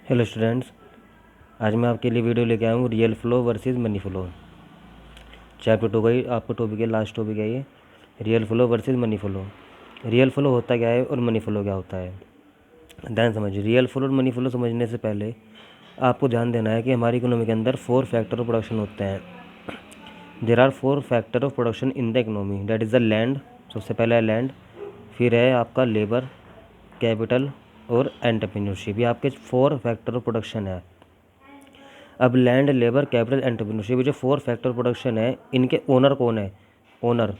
Hello students, आज मैं आपके लिए वीडियो लेके आया हूँ real flow versus money flow. Chapter 2 का ही आपका टॉपिक है, लास्ट टॉपिक है ये, real flow versus money flow. Real flow होता क्या है और मनी फ्लो क्या होता है, ध्यान समझिए। रियल फ्लो और मनी फ्लो समझने से पहले आपको ध्यान देना है कि हमारी इकोनॉमी के अंदर 4 फैक्टर ऑफ प्रोडक्शन होते हैं। There are 4 factor of production in the economy, that is the land. सबसे पहला है लैंड, फिर है आपका लेबर, कैपिटल और एंटरप्रेन्योरशिप। ये आपके 4 फैक्टर ऑफ प्रोडक्शन है। अब लैंड, लेबर, कैपिटल, एंटरप्रेन्योरशिप, जो 4 फैक्टर प्रोडक्शन है, इनके ओनर कौन है? ओनर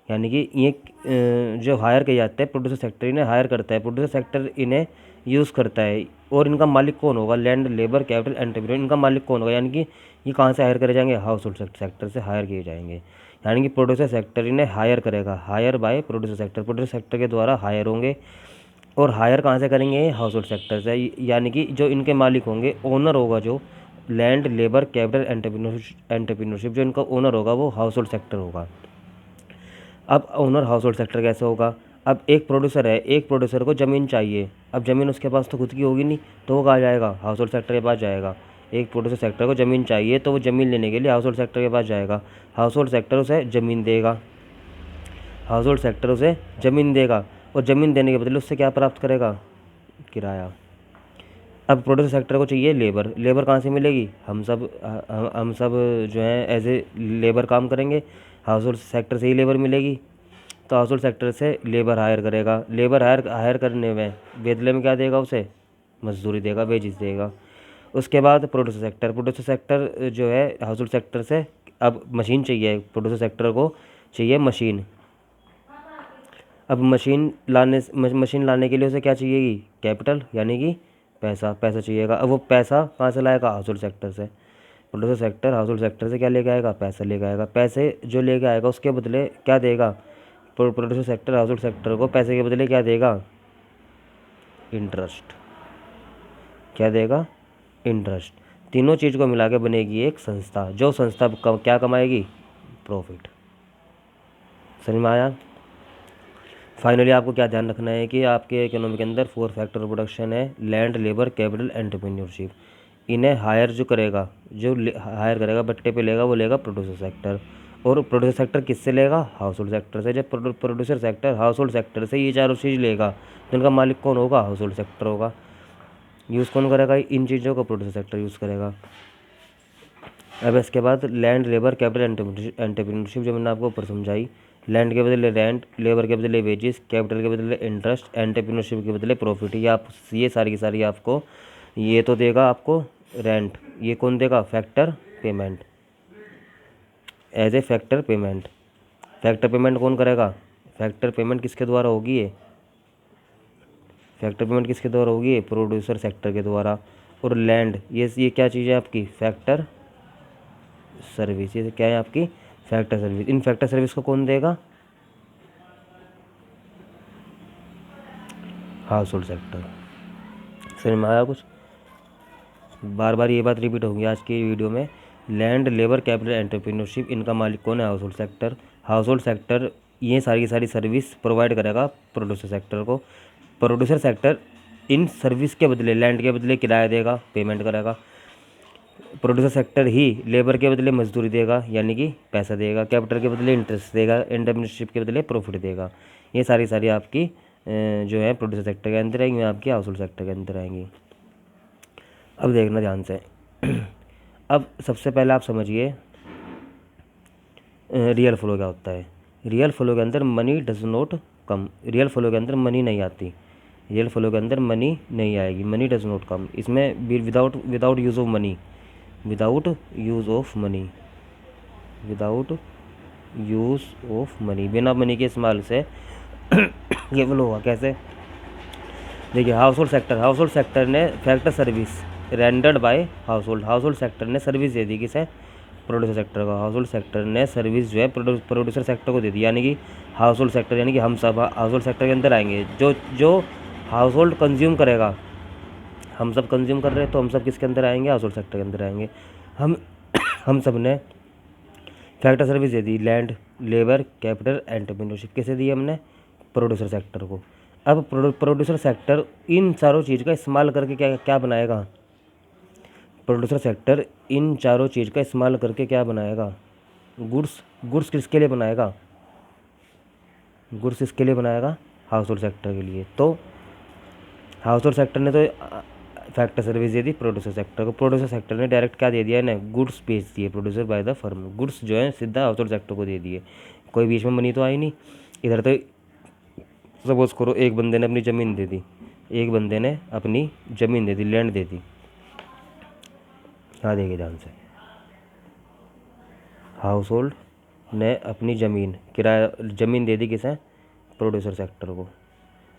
यानी कि ये जो हायर किए जाते हैं, प्रोड्यूसर सेक्टर इन्हें हायर करता है, प्रोड्यूसर सेक्टर इन्हें यूज़ करता है। और इनका मालिक कौन होगा? लैंड, लेबर, कैपिटल, एंटरप्रेन्योर, इनका मालिक कौन होगा? यानी कि ये कहाँ से हायर करे जाएंगे? हाउस होल्ड सेक्टर से हायर किए जाएंगे। यानी कि प्रोड्यूसर सेक्टर इन्हें हायर करेगा, hire by producer sector, producer sector के द्वारा हायर होंगे। और हायर कहाँ से करेंगे? हाउस होल्ड सेक्टर से। यानी कि जो इनके मालिक होंगे, ओनर होगा जो लैंड, लेबर, कैपिटल, एंटरप्रेन्योरशिप, जो इनका ओनर होगा वो हाउस होल्ड सेक्टर होगा। अब ओनर हाउस होल्ड सेक्टर कैसे होगा? अब एक प्रोड्यूसर है, एक प्रोड्यूसर को ज़मीन चाहिए। अब ज़मीन उसके पास तो खुद की होगी नहीं, तो वो कहाँ जाएगा? हाउस होल्ड सेक्टर के पास जाएगा। एक प्रोड्यूसर सेक्टर को ज़मीन चाहिए तो वो ज़मीन लेने के लिए हाउस होल्ड सेक्टर के पास जाएगा। हाउस होल्ड सेक्टर उसे ज़मीन देगा, हाउस होल्ड सेक्टर उसे ज़मीन देगा, और ज़मीन देने के बदले उससे क्या प्राप्त करेगा? किराया। अब प्रोड्यूसर सेक्टर को चाहिए लेबर, लेबर कहाँ से मिलेगी? हम सब जो है एज ए लेबर काम करेंगे, हाउस होल्ड सेक्टर से ही लेबर मिलेगी। तो हाउस होल्ड सेक्टर से लेबर हायर करेगा, लेबर हायर करने में बदले में क्या देगा? उसे मजदूरी देगा, वेजेस देगा। उसके बाद प्रोड्यूसर सेक्टर, प्रोड्यूसर सेक्टर जो है हाउस होल्ड सेक्टर से अब मशीन चाहिए, प्रोड्यूसर सेक्टर को चाहिए मशीन। अब मशीन लाने के लिए उसे क्या चाहिएगी? कैपिटल, यानी कि पैसा चाहिएगा। अब वो पैसा कहाँ से लाएगा? हाउस होल्ड सेक्टर से। Producer sector house hold sector से क्या लेके आएगा? पैसा लेके आएगा। पैसे जो लेके आएगा उसके बदले क्या देगा? Producer sector house hold sector को पैसे के बदले क्या देगा? इंटरेस्ट। क्या देगा? इंटरेस्ट। तीनों चीज़ को मिला के बनेगी एक संस्था, जो संस्था क्या कमाएगी? प्रॉफिट। समझ में आया? फाइनली आपको क्या ध्यान रखना है कि आपके इकोनॉमी के अंदर 4 फैक्टर प्रोडक्शन है, लैंड, लेबर, कैपिटल, एंटरप्रेन्योरशिप। इन्हें हायर जो करेगा, जो हायर करेगा, बट्टे पे लेगा, वो लेगा प्रोड्यूसर सेक्टर। और प्रोड्यूसर सेक्टर किससे लेगा? हाउस होल्ड सेक्टर से। जब producer sector house hold sector से ये चारों चीज़ लेगा तो इनका मालिक कौन होगा? हाउस होल्ड सेक्टर होगा। यूज़ कौन करेगा इन चीज़ों को? प्रोड्यूसर सेक्टर यूज़ करेगा। अब इसके बाद लैंड, लेबर, कैपिटल, एंटरप्रेन्योरशिप जो मैंने आपको ऊपर समझाई। लैंड के बदले रेंट, लेबर के बदले वेजेस, कैपिटल के बदले इंटरेस्ट, एंटरप्रेन्योरशिप के बदले प्रॉफिट। ये सारी की सारी आपको ये तो देगा आपको रेंट। ये कौन देगा? Factor payment, as a factor payment. Factor payment कौन करेगा? फैक्टर पेमेंट किसके द्वारा होगी? ये फैक्टर पेमेंट किसके द्वारा होगी? प्रोड्यूसर सेक्टर के द्वारा। और लैंड, ये क्या चीज़ है आपकी? Factor service. ये क्या है आपकी? Factor service. इन फैक्टर सर्विस को कौन देगा? Household sector. समझ में आया कुछ? बार बार ये बात रिपीट होगी आज की वीडियो में। लैंड, लेबर, कैपिटल, एंटरप्रेन्योरशिप, इनका मालिक कौन है? Household sector. House hold sector ये सारी की सारी सर्विस प्रोवाइड करेगा प्रोड्यूसर सेक्टर को। प्रोड्यूसर सेक्टर इन सर्विस के बदले, लैंड के बदले किराया देगा, पेमेंट करेगा। प्रोड्यूसर सेक्टर ही लेबर के बदले मजदूरी देगा, यानी कि पैसा देगा। कैपिटल के बदले इंटरेस्ट देगा, एंटरप्रेन्योरशिप के बदले प्रॉफिट देगा। ये सारी सारी आपकी जो है प्रोड्यूसर सेक्टर के अंदर आएंगी, आपकी हाउस होल्ड सेक्टर के अंदर आएंगी। अब देखना ध्यान से। अब सबसे पहले आप समझिए रियल फ्लो क्या होता है। रियल फ्लो के अंदर money does not come, real flow के अंदर मनी नहीं आती, रियल फ्लो के अंदर मनी नहीं आएगी, मनी डज नॉट कम। इसमें without use of money, without use of money, without use of money, बिना मनी के इस्तेमाल से ये फ्लो हुआ। कैसे? देखिए, हाउस होल्ड सेक्टर ने factor service rendered by household sector ने सर्विस दे दी किसे? प्रोड्यूसर सेक्टर को। हाउस होल्ड सेक्टर ने सर्विस जो है प्रोड्यूसर सेक्टर को दे दी, यानी कि हाउस होल्ड सेक्टर, यानी कि हम सब हाउस होल्ड सेक्टर के अंदर आएंगे। जो जो हाउस होल्ड कंज्यूम करेगा, हम सब कंज्यूम कर रहे हैं तो हम सब किसके अंदर आएंगे? हाउस होल्ड सेक्टर के अंदर आएंगे। हम हम सब ने फैक्टर सर्विस दे दी, लैंड, लेबर, कैपिटल, एंटरप्रेन्योरशिप। किसे दी हमने? प्रोड्यूसर सेक्टर को। अब प्रोड्यूसर सेक्टर इन चारों चीज़ का इस्तेमाल करके क्या क्या बनाएगा? प्रोड्यूसर सेक्टर इन चारों चीज़ का इस्तेमाल करके क्या बनाएगा, गुड्स। गुड्स किसके लिए बनाएगा, गुड्स इसके लिए बनाएगा, हाउस होल्ड सेक्टर के लिए। तो हाउस होल्ड सेक्टर ने तो फैक्टर सर्विस दे दी प्रोड्यूसर सेक्टर को, प्रोड्यूसर सेक्टर ने डायरेक्ट क्या दे दिया इन्हें, गुड्स बेच दिए producer by the firm, goods जो है सीधा हाउस होल्ड सेक्टर को दे दिए, कोई बीच में मनी तो आई नहीं। इधर तो सपोज करो एक बंदे ने अपनी ज़मीन दे दी, एक बंदे ने अपनी ज़मीन दे दी, लैंड दे दी। हाँ देखिए ध्यान से, हाउस होल्ड ने अपनी ज़मीन किराया, ज़मीन दे दी किसे, प्रोड्यूसर सेक्टर को।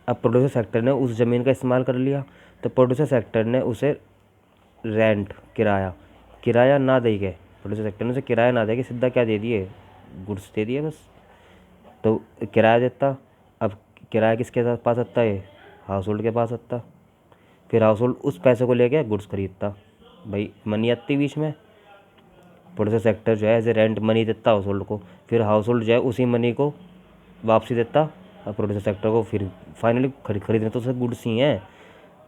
अब प्रोड्यूसर सेक्टर ने उस ज़मीन का इस्तेमाल कर लिया, तो प्रोड्यूसर सेक्टर ने उसे रेंट, किराया ना दे के, प्रोड्यूसर सेक्टर ने उसे किराया ना दे के सीधा क्या दे दिए, गुड्स दे दिए बस। तो किराया देता, अब किराया किसके पास आता है, हाउस होल्ड के पास आता। फिर हाउस होल्ड उस पैसे को लेके गुड्स खरीदता, भाई मनी आती बीच में। प्रोड्यूसर सेक्टर जो है एज ए रेंट मनी देता हाउस होल्ड को, फिर हाउस होल्ड जो है उसी मनी को वापसी देता प्रोड्यूसर सेक्टर को। फिर फाइनली खरीदने तो सब गुड्स ही हैं,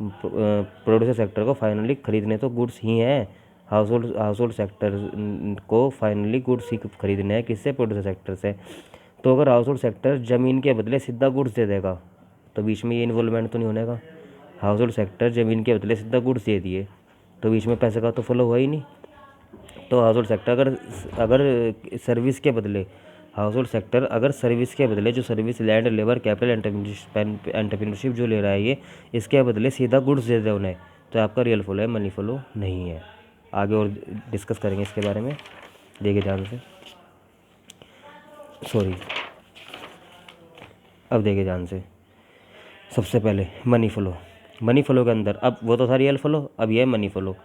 प्रोड्यूसर सेक्टर को फाइनली खरीदने तो गुड्स ही हैं, हाउस होल्ड सेक्टर को फाइनली गुड्स ही खरीदने हैं, किससे, प्रोड्यूसर सेक्टर से। तो अगर हाउस होल्ड सेक्टर ज़मीन के बदले सीधा गुड्स दे देगा तो बीच में ये इन्वॉल्वमेंट तो नहीं होने का। हाउस होल्ड सेक्टर ज़मीन के बदले सीधा गुड्स दे दिए तो बीच में पैसे का तो फ्लो हुआ ही नहीं। तो हाउस होल्ड सेक्टर अगर सर्विस के बदले, हाउस होल्ड सेक्टर अगर सर्विस के बदले, जो service land, labour, capital, entrepreneurship जो ले रहा है ये, इसके बदले सीधा गुड्स दे दे उन्हें, तो आपका रियल फ्लो है, मनी फ्लो नहीं है। आगे और डिस्कस करेंगे इसके बारे में, देखिए ध्यान से। अब देखिए ध्यान से, सबसे पहले मनी फ्लो के अंदर, अब वो तो था रियल फ्लो, अब ये है मनी फ्लो।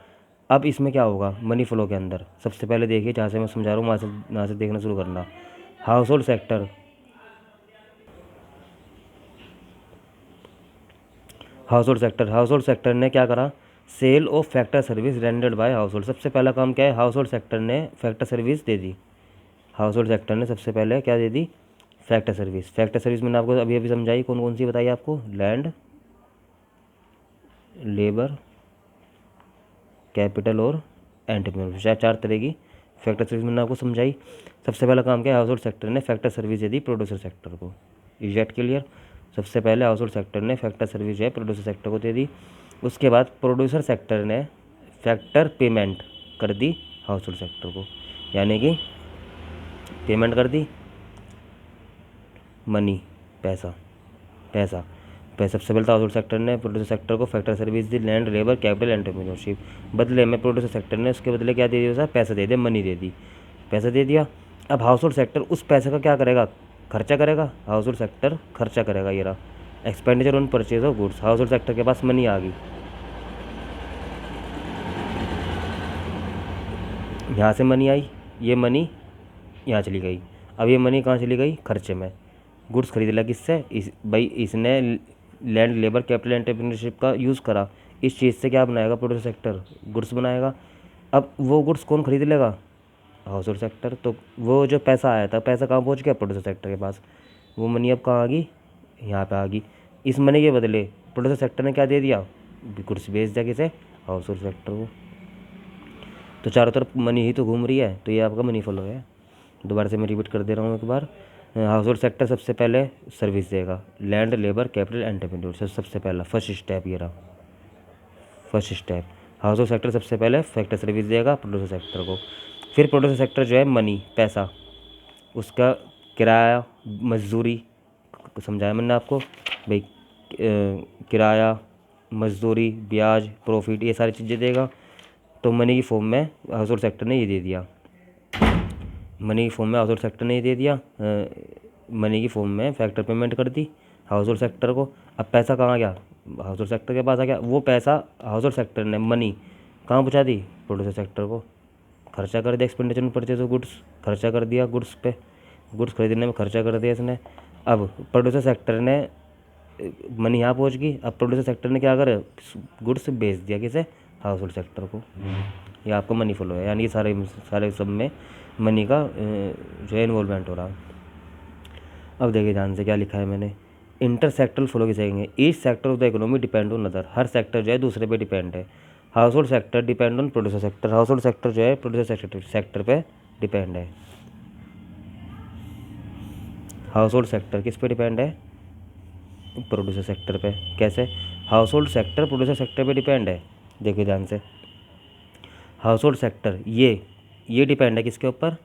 अब इसमें क्या होगा मनी फ्लो के अंदर, सबसे पहले देखिए जहाँ से मैं समझा रहा हूँ वहाँ से देखना शुरू करना। हाउस होल्ड सेक्टर ने क्या करा, sale of factor service rendered by household. सबसे पहला काम क्या है, हाउस होल्ड सेक्टर ने फैक्टर सर्विस दे दी। हाउस होल्ड सेक्टर ने सबसे पहले क्या दे दी, फैक्टर सर्विस मैंने आपको अभी समझाई, कौन कौन सी बताई आपको, लैंड, लेबर, कैपिटल और एंटरप्रेन्योरशिप, चार तरह की फैक्टर सर्विस मैंने आपको समझाई। सबसे पहला काम क्या है, हाउस होल्ड सेक्टर ने फैक्टर सर्विस दे दी प्रोड्यूसर सेक्टर को। Is that clear. सबसे पहले हाउस होल्ड सेक्टर ने फैक्टर सर्विस जो है प्रोड्यूसर सेक्टर को दे दी। उसके बाद प्रोड्यूसर सेक्टर ने फैक्टर पेमेंट कर दी हाउस होल्ड सेक्टर को, यानी कि पेमेंट कर दी मनी, पैसा। सबसे पहले हाउस होल्ड सेक्टर ने प्रोड्यूसर सेक्टर को फैक्टर सर्विस दी, लैंड, लेबर, कैपिटल, एंटरप्रेन्योरशिप। बदले में प्रोड्यूसर सेक्टर ने उसके बदले क्या दे दिया, पैसा दे दिया, मनी दे दी, पैसा दे दिया। अब हाउस होल्ड सेक्टर उस पैसे का क्या करेगा, खर्चा करेगा। हाउस होल्ड सेक्टर खर्चा करेगा, ये रहा expenditure on purchase of goods. House hold sector के पास मनी आ गई, यहाँ से मनी आई, ये मनी यहाँ चली गई। अब ये मनी कहाँ चली गई, खर्चे में। गुड्स खरीद लिया किससे, भाई इसने लैंड, लेबर, कैपिटल, एंटरप्रेन्योरशिप का यूज़ करा, इस चीज़ से क्या बनाएगा प्रोड्यूसर सेक्टर, गुड्स बनाएगा। अब वो गुड्स कौन खरीद लेगा, हाउस होल्ड सेक्टर। तो वो जो पैसा आया था, पैसा कहाँ पहुँच गया, प्रोड्यूसर सेक्टर के पास। वो मनी अब कहाँ आ गई, यहाँ पे आ गई। इस मनी के बदले प्रोड्यूसर सेक्टर ने क्या दे दिया, गुड्स बेच दिया किसे, हाउस होल्ड सेक्टर को। तो चारों तरफ मनी ही तो घूम रही है, तो ये आपका मनी फ्लो है। दोबारा से मैं रिपीट कर दे रहा हूँ एक बार। हाउस होल्ड सेक्टर सबसे पहले सर्विस देगा, लैंड, लेबर, कैपिटल, एंटरप्रेन्योरशिप, सबसे पहला फर्स्ट स्टेप ये रहा, first step. House hold sector सबसे पहले फैक्टर सर्विस देगा प्रोड्यूसर सेक्टर को। फिर प्रोड्यूसर सेक्टर जो है मनी, पैसा, उसका किराया, मजदूरी, समझाया मैंने आपको भाई, किराया, मजदूरी, ब्याज, प्रॉफिट, ये सारी चीज़ें देगा। तो मनी की फॉर्म में हाउस होल्ड सेक्टर ने ये दे दिया, मनी की फॉर्म में हाउस होल्ड सेक्टर ने ये दे दिया, मनी की फॉर्म में फैक्टर पेमेंट कर दी हाउस होल्ड सेक्टर को। अब पैसा कहाँ गया, हाउस होल्ड सेक्टर के पास आ गया। वो पैसा हाउस होल्ड सेक्टर ने मनी कहाँ पहुँचा दी, प्रोड्यूसर सेक्टर को, खर्चा कर दिया, एक्सपेंडिचर में परचेज ऑफ गुड्स, खर्चा कर दिया गुड्स पे, गुड्स खरीदने में खर्चा कर दिया इसने। अब प्रोड्यूसर सेक्टर ने मनी यहाँ पहुँच गई। अब प्रोड्यूसर सेक्टर ने क्या करा, गुड्स बेच दिया किसे, हाउस होल्ड सेक्टर को। ये आपका मनी फ्लो है, यानी सारे सब में मनी का जो है इन्वॉल्वमेंट हो रहा। अब देखिए ध्यान से क्या लिखा है मैंने, इंटर सेक्टरल फ्लो किसे कहेंगे, each sector of the economy depend on other. Her sector जो है दूसरे पे डिपेंड है। Household sector depend on producer sector. House hold sector जो है प्रोड्यूसर सेक्टर पे डिपेंड है। हाउस होल्ड सेक्टर किस पे डिपेंड है? प्रोड्यूसर सेक्टर पे। कैसे? House hold sector producer sector पे डिपेंड है। देखिए ध्यान से, हाउस होल्ड सेक्टर ये डिपेंड है किसके ऊपर?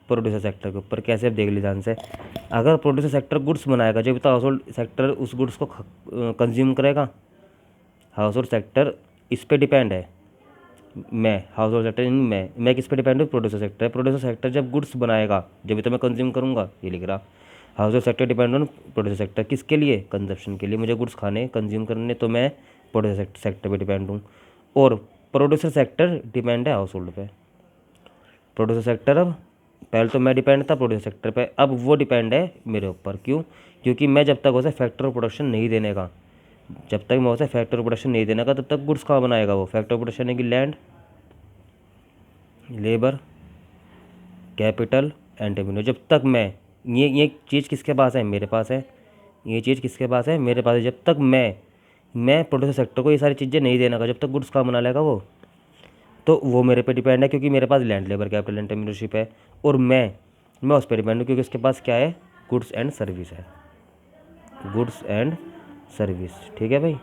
प्रोड्यूसर सेक्टर के ऊपर। कैसे? अब देख लीजिए ध्यान से, अगर प्रोड्यूसर सेक्टर गुड्स बनाएगा जब तो हाउस होल्ड सेक्टर उस गुड्स को कंज्यूम करेगा। हाउस होल्ड सेक्टर इस पे डिपेंड है, मैं हाउस होल्ड सेक्टर इन मैं किस पे डिपेंड हूँ? Producer sector. प्रोड्यूसर सेक्टर जब गुड्स बनाएगा जब तो मैं कंज्यूम करूँगा, ये लिख रहा। House hold sector depend on producer sector, किसके लिए? कंजप्शन के लिए, मुझे गुड्स खाने कंज्यूम करने, तो मैं प्रोड्यूसर सेक्टर पे डिपेंड हूँ। और प्रोड्यूसर सेक्टर डिपेंड है हाउस होल्ड पे। प्रोड्यूसर सेक्टर, अब पहले तो मैं डिपेंड था प्रोड्यूसर सेक्टर पे, अब वो डिपेंड है मेरे ऊपर। क्यों? क्योंकि मैं जब तक उसे फैक्टर ऑफ प्रोडक्शन नहीं देने का, जब तक मैं उसे फैक्टर ऑफ प्रोडक्शन नहीं देने का तब तक गुड्स कहाँ बनाएगा वो? फैक्टर ऑफ प्रोडक्शन है कि land, labour, capital and revenue. जब तक मैं ये चीज़ किसके पास है? मेरे पास है। ये चीज़ किसके पास है? मेरे पास है। जब तक मैं प्रोड्यूसर सेक्टर को ये सारी चीज़ें नहीं देना का, जब तक गुड्स कहाँ बना लेगा वो, तो वो मेरे पे डिपेंड है क्योंकि मेरे पास लैंड, लेबर, कैपिटल एंटरप्रेन्योरशिप है। और मैं उस पर डिपेंड हूँ क्योंकि उसके पास क्या है? गुड्स एंड सर्विस है। गुड्स एंड सर्विस, ठीक है भाई,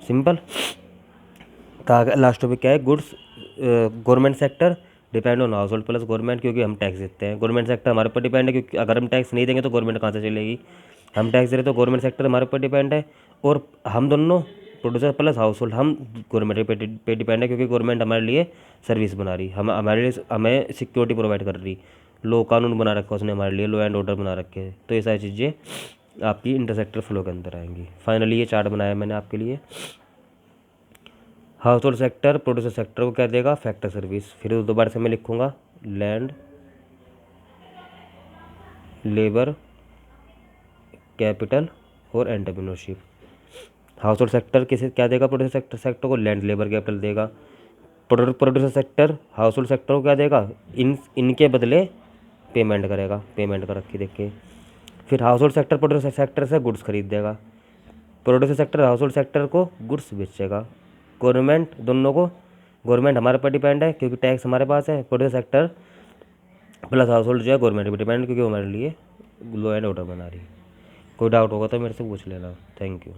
सिंपल। लास्ट टॉपिक क्या है? Goods. Government sector depend on house hold plus government, क्योंकि हम टैक्स देते हैं। गवर्नमेंट सेक्टर हमारे ऊपर डिपेंड है क्योंकि अगर हम टैक्स नहीं देंगे तो गवर्नमेंट कहाँ से चलेगी? हम टैक्स दे रहे तो गवर्नमेंट सेक्टर हमारे ऊपर डिपेंड है। और हम दोनों प्रोड्यूसर प्लस हाउस होल्ड हम गवर्नमेंट पे डिपेंड है क्योंकि गवर्नमेंट हमारे लिए सर्विस बना रही, हम हमारे लिए हमें सिक्योरिटी प्रोवाइड कर रही, लो कानून बना रखा है उसने हमारे लिए, लो एंड ऑर्डर बना रखे हैं। तो ये सारी चीज़ें आपकी इंटरसेक्टर फ्लो के अंदर आएंगी। फाइनली ये चार्ट बनाया मैंने आपके लिए। House hold sector producer sector को क्या देगा? Factor service. फिर दोबारा से मैं लिखूंगा, लैंड, लेबर, कैपिटल और एंटरप्रेन्योरशिप। हाउस होल्ड सेक्टर किसे क्या देगा? प्रोड्यूसर सेक्टर को लैंड, लेबर, कैपिटल देगा। Producer sector house hold sector को क्या देगा? इनके बदले पेमेंट करेगा, पेमेंट कर रखी देखिए। फिर house hold sector producer sector से गुड्स खरीद देगा। Producer sector house hold sector को गुड्स बेचेगा। गवर्नमेंट दोनों को, गवर्नमेंट हमारे पर डिपेंड है क्योंकि टैक्स हमारे पास है। Producer sector plus house hold जो है गवर्नमेंट पर डिपेंड क्योंकि हमारे लिए लो एंड ऑर्डर बना रही है। कोई डाउट होगा तो मेरे से पूछ लेना। Thank you.